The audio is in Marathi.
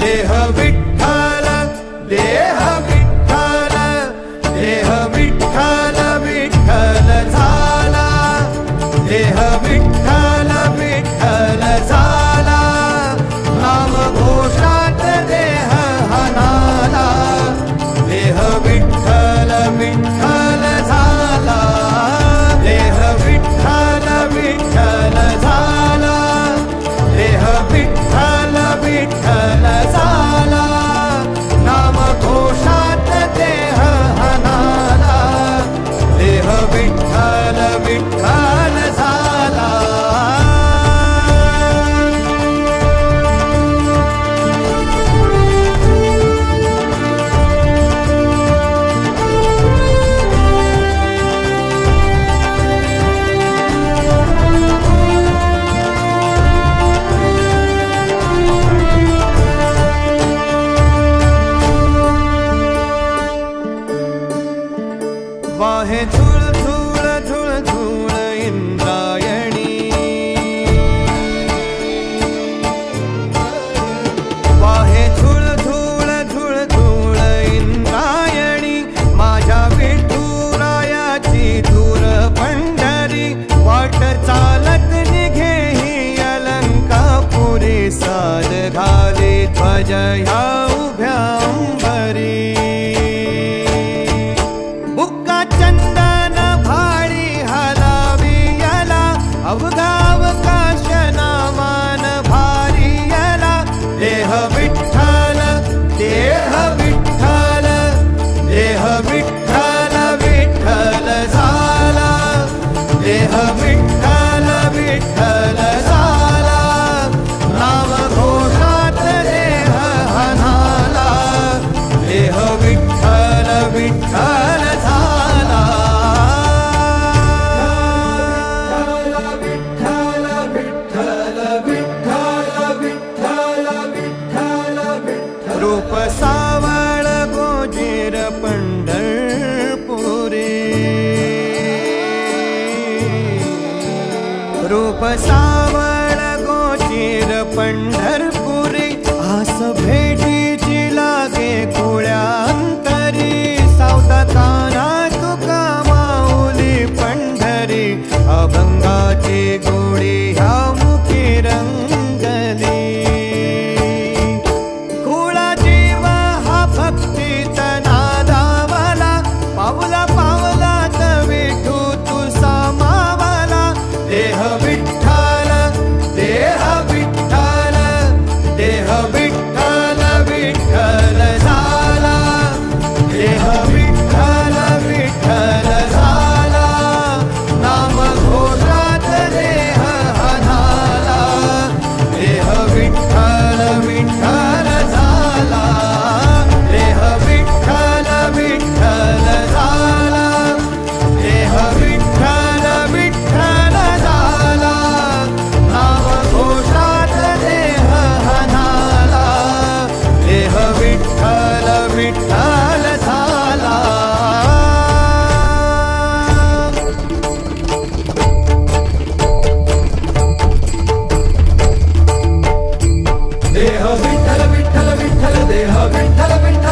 देह विठ्ठल देह विठ्ठल देह विठ्ठल विठ्ठल झाला देह विठ्ठल विठ्ठल झाला नाम घोषात देह हनाला देह विठ्ठल विठ्ठल झाला देह विठ्ठल विठ्ठल झाला देह विठ्ठल विठ्ठल झाला नाम घोषात देह हनाला देह विठ्ठल विठ्ठल झाला वाहे झुळ झुळ झुळ झुळ इंद्रायणी वाहे झुळ झुळ झुळ झुळ इंद्रायणी माझ्या विठुरायाची दूर पंढरी वाट चालत निघे ही अलंकापुरी साद घाले ध्वज ह्या उभ्या अंबरी चंदन भाळी हलावी याला अवघावकाश नामान भारी याला देह विठ्ठल देह विठ्ठल देह विठ्ठल विठ्ठल झाला देह विठ्ठल विठ्ठल झाला नाम घोषात देह हनाला देह विठ्ठल विठ्ठल रूप सावळ गोजीर पंढरपुरी रूप सावळ गोजीर पंढरपुरी आस भेटीची लागे खुळ्या अंतरी सावता काना तुका माऊली पंढरी अभंगाची गोडी ह्या मुखी रंगली पावला पावलात विठू तू सामावाला देह विठ्ठल देह विठ्ठल देह विठ्ठल विठ्ठल झाला देह विठ्ठल विठ्ठल झाला नाम घोषात देह हनाला देह विठ्ठल विठ्ठल झाला देह विठ्ठल विठ्ठल विठ्ठल झाला देह विठ्ठल विठ्ठल विठ्ठल देह विठ्ठल विठ्ठल